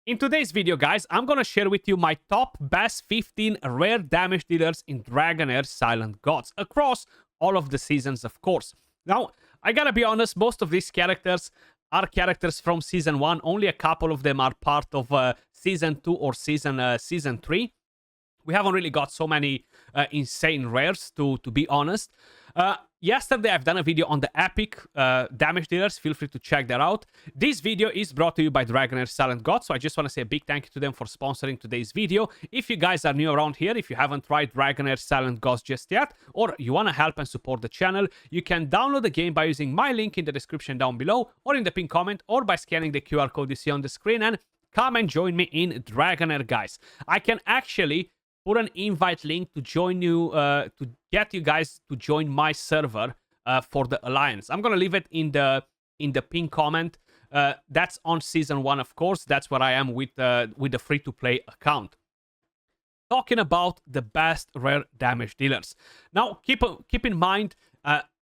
In today's video, guys, I'm gonna share with you my top best 15 rare damage dealers in Dragonheir Silent Gods across all of the seasons, of course. Now, I gotta be honest, most of these characters are characters from Season 1. Only a couple of them are part of Season 2 or Season 3. We haven't really got so many insane rares, to be honest. Yesterday, I've done a video on the epic damage dealers. Feel free to check that out. This video is brought to you by Dragonheir Silent God, so I just want to say a big thank you to them for sponsoring today's video. If you guys are new around here, if you haven't tried Dragonheir Silent Gods just yet, or you want to help and support the channel, you can download the game by using my link in the description down below, or in the pinned comment, or by scanning the QR code you see on the screen, and come and join me in Dragonheir, guys. I can actually put an invite link to join you, to get you guys to join my server for the Alliance. I'm gonna leave it in the pinned comment. That's on Season 1, of course. That's where I am with the free-to-play account. Talking about the best rare damage dealers. Now, keep in mind,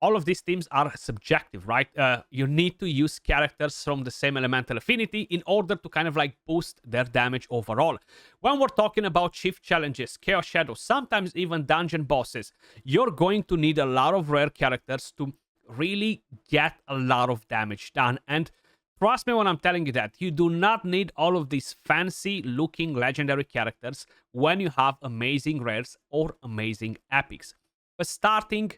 all of these teams are subjective, right? You need to use characters from the same elemental affinity in order to kind of like boost their damage overall. When we're talking about shift challenges, chaos shadows, sometimes even dungeon bosses, you're going to need a lot of rare characters to really get a lot of damage done. And trust me when I'm telling you that, you do not need all of these fancy looking legendary characters when you have amazing rares or amazing epics. But starting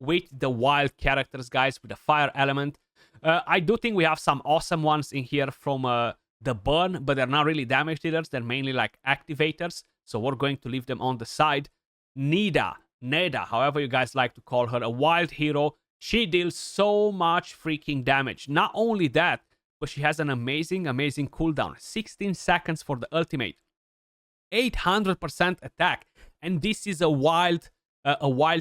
with the wild characters, guys, with the fire element, I do think we have some awesome ones in here from the burn, but they're not really damage dealers. They're mainly like activators, so we're going to leave them on the side. Neda, however you guys like to call her, a wild hero. She deals so much freaking damage. Not only that, but she has an amazing cooldown. 16 seconds for the ultimate, 800% attack, and this is a wild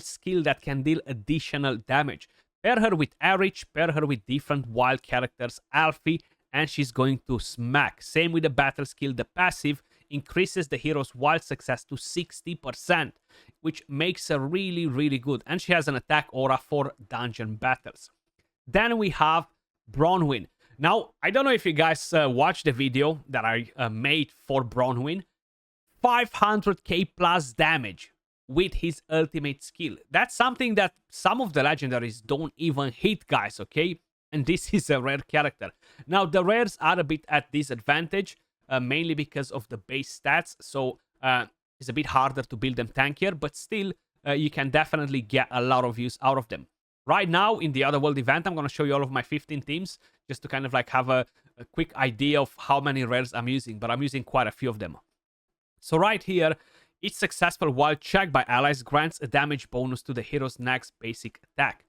skill that can deal additional damage. Pair her with Erich, pair her with different wild characters, Alfie, and she's going to smack. Same with the battle skill. The passive increases the hero's wild success to 60%, which makes her really good. And she has an attack aura for dungeon battles. Then we have Bronwyn. Now, I don't know if you guys watched the video that I made for Bronwyn. 500k plus damage with his ultimate skill. That's something that some of the legendaries don't even hit, guys, okay? And this is a rare character. Now, the rares are a bit at disadvantage, mainly because of the base stats, so it's a bit harder to build them tankier, but still, you can definitely get a lot of use out of them. Right now, in the Otherworld event, I'm going to show you all of my 15 teams, just to kind of like have a quick idea of how many rares I'm using, but I'm using quite a few of them. So right here, each successful wild check by allies grants a damage bonus to the hero's next basic attack.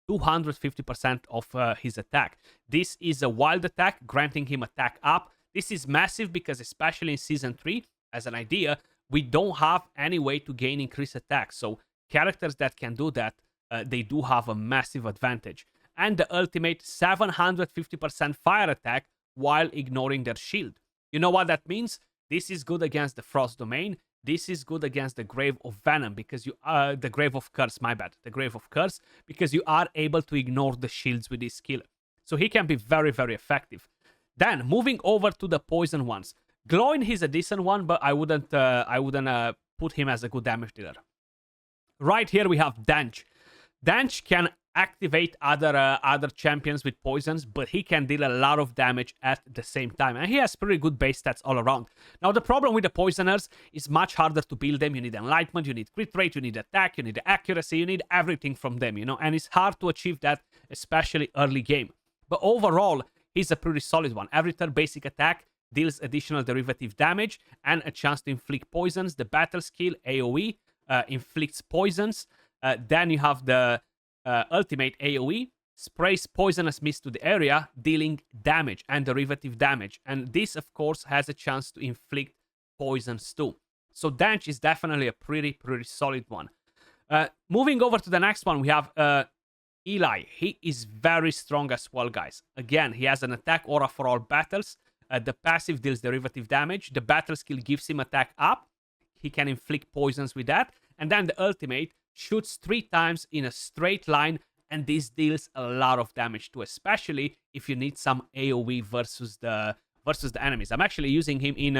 250% of his attack. This is a wild attack, granting him attack up. This is massive because, especially in Season 3, as an idea, we don't have any way to gain increased attack. So characters that can do that, they do have a massive advantage. And the ultimate 750% fire attack while ignoring their shield. You know what that means? This is good against the Frost Domain. This is good against the Grave of Venom, because you are the Grave of Curse, my bad. The Grave of Curse, because you are able to ignore the shields with this skill. So he can be very effective. Then, moving over to the poison ones. Glowing, he's a decent one, but I wouldn't put him as a good damage dealer. Right here we have Danch. Danch can activate other champions with poisons, but he can deal a lot of damage at the same time, and he has pretty good base stats all around. Now, the problem with the poisoners is much harder to build them. You need enlightenment, you need crit rate, you need attack, you need accuracy, you need everything from them, you know, and it's hard to achieve that, especially early game. But overall, he's a pretty solid one. Every third basic attack deals additional derivative damage and a chance to inflict poisons. The battle skill, AoE, inflicts poisons. Then you have the ultimate AoE, sprays poisonous mist to the area, dealing damage and derivative damage. And this, of course, has a chance to inflict poisons too. So Danch is definitely a pretty solid one. Moving over to the next one, we have Eli. He is very strong as well, guys. Again, he has an attack aura for all battles. The passive deals derivative damage. The battle skill gives him attack up. He can inflict poisons with that. And then the ultimate shoots 3 times in a straight line, and this deals a lot of damage too, especially if you need some AoE versus the versus the enemies. I'm actually using him in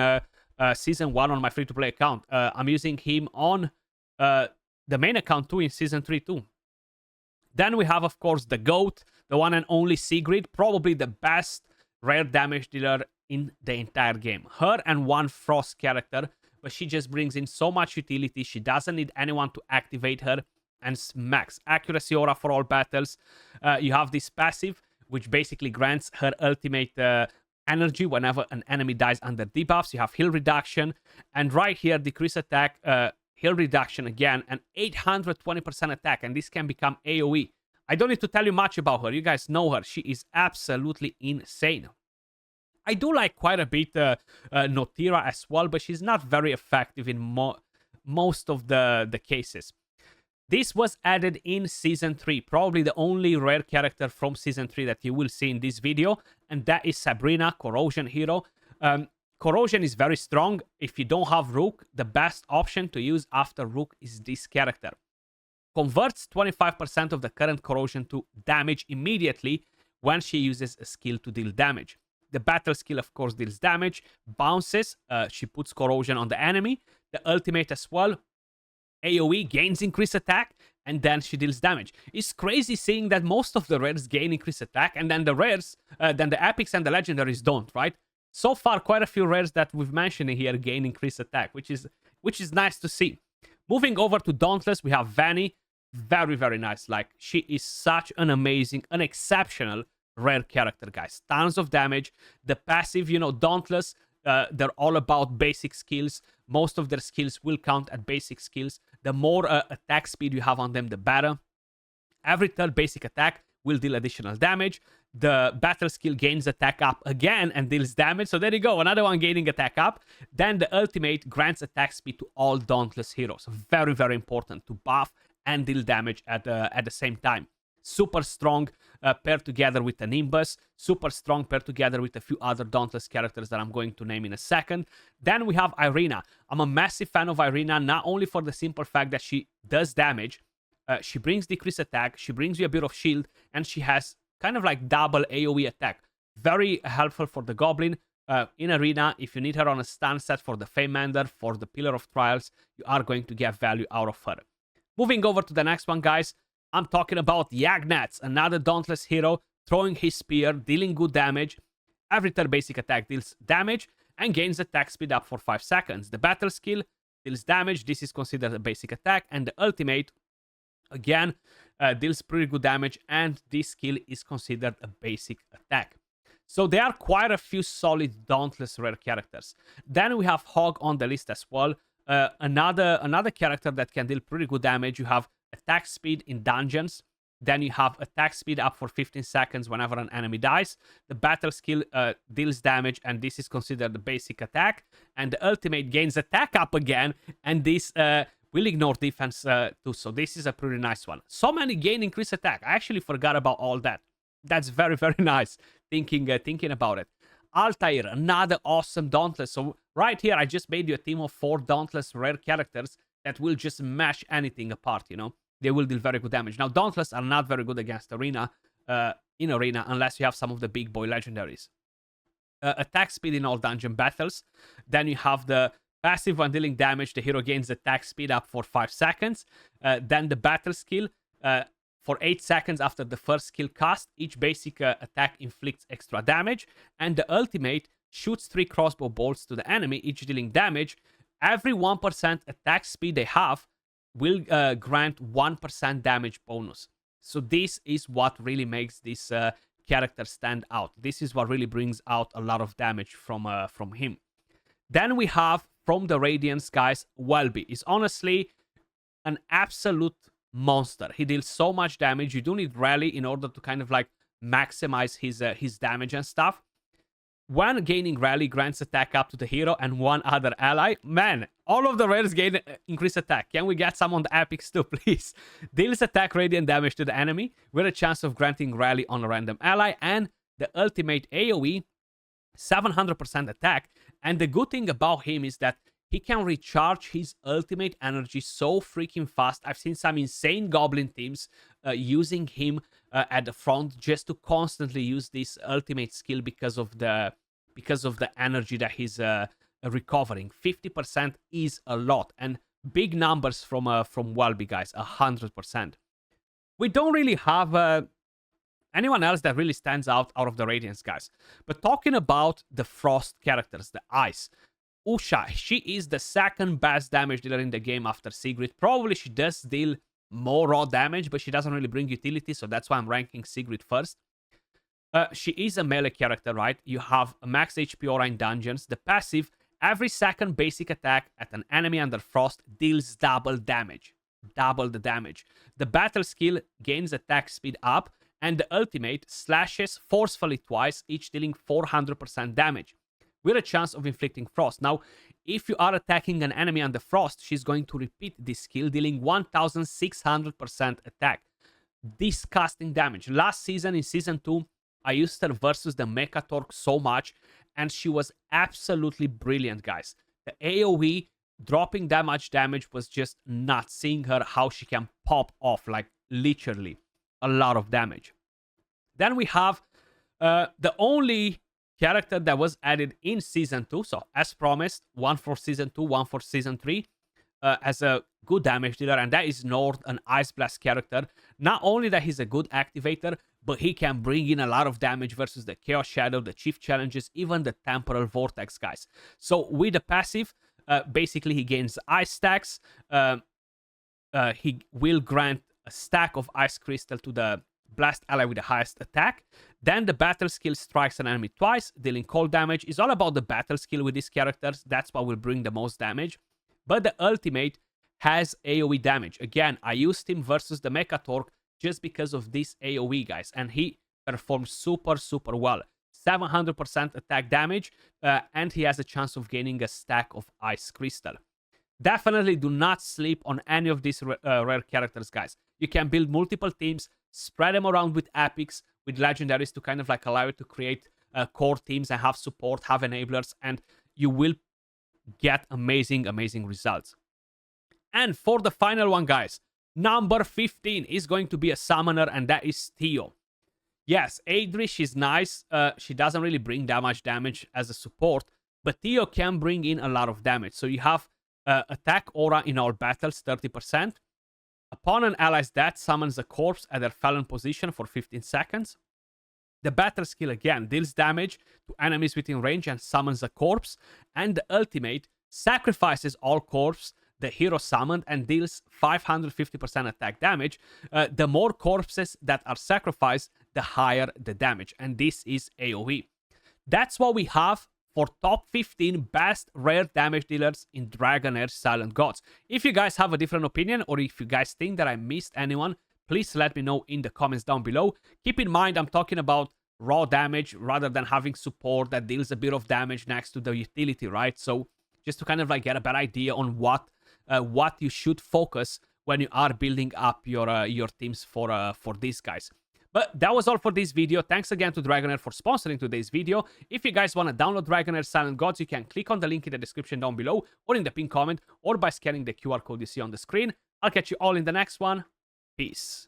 Season 1 on my free-to-play account. I'm using him on the main account too in Season 3 too. Then we have, of course, the GOAT, the one and only Sigrid, probably the best rare damage dealer in the entire game. Her and one Frost character, but she just brings in so much utility. She doesn't need anyone to activate her, and max accuracy aura for all battles. You have this passive, which basically grants her ultimate energy whenever an enemy dies under debuffs. You have heal reduction, and right here, decrease attack, heal reduction again, and 820% attack, and this can become AoE. I don't need to tell you much about her. You guys know her. She is absolutely insane. I do like quite a bit Notira as well, but she's not very effective in most of the cases. This was added in Season 3, probably the only rare character from Season 3 that you will see in this video, and that is Sabrina, Corrosion hero. Corrosion is very strong. If you don't have Rook, the best option to use after Rook is this character. Converts 25% of the current Corrosion to damage immediately when she uses a skill to deal damage. The battle skill, of course, deals damage, bounces, she puts Corrosion on the enemy. The ultimate as well, AoE, gains increased attack, and then she deals damage. It's crazy seeing that most of the rares gain increased attack, and then the rares, then the epics and the legendaries don't, right? So far, quite a few rares that we've mentioned here gain increased attack, which is nice to see. Moving over to Dauntless, we have Vanny. Very, very nice. Like, she is such an amazing, an exceptional rare character, guys. Tons of damage. The passive, you know, Dauntless, they're all about basic skills. Most of their skills will count at basic skills. The more attack speed you have on them, the better. Every third basic attack will deal additional damage. The battle skill gains attack up again and deals damage. So there you go, another one gaining attack up. Then the ultimate grants attack speed to all Dauntless heroes. Very, very important to buff and deal damage at the same time. Super strong paired together with the Nimbus. Super strong paired together with a few other Dauntless characters that I'm going to name in a second. Then we have Irina. I'm a massive fan of Irina, not only for the simple fact that she does damage, she brings decreased attack, she brings you a bit of shield, and she has kind of like double AoE attack. Very helpful for the Goblin. In Arena, if you need her on a stun set for the Feymander, for the Pillar of Trials, you are going to get value out of her. Moving over to the next one, guys. I'm talking about Yagnats, another Dauntless hero, throwing his spear, dealing good damage. Every third basic attack deals damage and gains attack speed up for 5 seconds. The battle skill deals damage. This is considered a basic attack. And the ultimate, again, deals pretty good damage. And this skill is considered a basic attack. So there are quite a few solid Dauntless rare characters. Then we have Hog on the list as well. Another character that can deal pretty good damage. You have attack speed in dungeons. Then you have attack speed up for 15 seconds whenever an enemy dies. The battle skill deals damage, and this is considered the basic attack. And the ultimate gains attack up again, and this will ignore defense too. So this is a pretty nice one. So many gain increased attack. I actually forgot about all that. That's very, very nice thinking about it. Altair, another awesome Dauntless. So right here, I just made you a team of 4 Dauntless rare characters that will just mash anything apart, you know. They will deal very good damage. Now, Dauntless are not very good against Arena, in Arena, unless you have some of the big boy legendaries. Attack speed in all dungeon battles. Then you have the passive when dealing damage. The hero gains attack speed up for 5 seconds. Then the battle skill. For 8 seconds after the first skill cast, each basic attack inflicts extra damage. And the ultimate shoots 3 crossbow bolts to the enemy, each dealing damage. Every 1% attack speed they have will grant 1% damage bonus. So this is what really makes this character stand out. This is what really brings out a lot of damage from him. Then we have, from the Radiance, guys, Welby. Is honestly an absolute monster. He deals so much damage. You do need Rally in order to kind of like maximize his damage and stuff. When gaining Rally grants attack up to the hero and one other ally. Man, all of the rares gain increased attack. Can we get some on the epics too, please? Deals attack radiant damage to the enemy with a chance of granting Rally on a random ally. And the ultimate AoE, 700% attack. And the good thing about him is that he can recharge his ultimate energy so freaking fast. I've seen some insane Goblin teams using him at the front just to constantly use this ultimate skill because of the because of the energy that he's recovering. 50% is a lot, and big numbers from Welby, guys. 100%. We don't really have anyone else that really stands out of the Radiance, guys. But talking about the Frost characters, the Ice, Usha, she is the second best damage dealer in the game after Sigrid. Probably she does deal more raw damage, but she doesn't really bring utility, so that's why I'm ranking Sigrid first. She is a melee character, right? You have a max HP aura in dungeons. The passive, every second basic attack at an enemy under Frost deals double damage. Double the damage. The battle skill gains attack speed up, and the ultimate slashes forcefully twice, each dealing 400% damage, with a chance of inflicting Frost. Now, if you are attacking an enemy under Frost, she's going to repeat this skill, dealing 1600% attack. Disgusting damage. Last season, in Season 2, I used her versus the Mecha Torque so much, and she was absolutely brilliant, guys. The AoE dropping that much damage was just nuts. Seeing her, how she can pop off, like literally a lot of damage. Then we have the only character that was added in Season 2. So, as promised, one for Season 2, one for Season 3. As a good damage dealer, and that is Nord, an Ice Blast character. Not only that he's a good activator, but he can bring in a lot of damage versus the Chaos Shadow, the Chief Challenges, even the Temporal Vortex, guys. So with the passive, basically he gains Ice stacks. He will grant a stack of Ice Crystal to the Blast ally with the highest attack. Then the battle skill strikes an enemy twice, dealing cold damage. It's all about the battle skill with these characters. That's what will bring the most damage. But the ultimate has AoE damage. Again, I used him versus the Mecha Torque just because of this AoE, guys. And he performs super, super well. 700% attack damage. And he has a chance of gaining a stack of Ice Crystal. Definitely do not sleep on any of these rare characters, guys. You can build multiple teams, spread them around with epics, with legendaries to kind of like allow you to create core teams and have support, have enablers, and you will get amazing, amazing results. And for the final one, guys, number 15 is going to be a summoner, and that is Theo. Yes, Adri, is nice. She doesn't really bring that much damage as a support, but Theo can bring in a lot of damage. So you have attack aura in all battles, 30%. Upon an ally's death, summons a corpse at their fallen position for 15 seconds. The battle skill again deals damage to enemies within range and summons a corpse. And the ultimate sacrifices all corpses the hero summoned and deals 550% attack damage. The more corpses that are sacrificed, the higher the damage. And this is AoE. That's what we have for top 15 best rare damage dealers in Dragonheir Silent Gods. If you guys have a different opinion, or if you guys think that I missed anyone, please let me know in the comments down below. Keep in mind, I'm talking about raw damage rather than having support that deals a bit of damage next to the utility, right? So just to kind of like get a better idea on what you should focus when you are building up your teams for these guys. But that was all for this video. Thanks again to Dragonheir for sponsoring today's video. If you guys want to download Dragonheir Silent Gods, you can click on the link in the description down below, or in the pinned comment, or by scanning the QR code you see on the screen. I'll catch you all in the next one. Peace.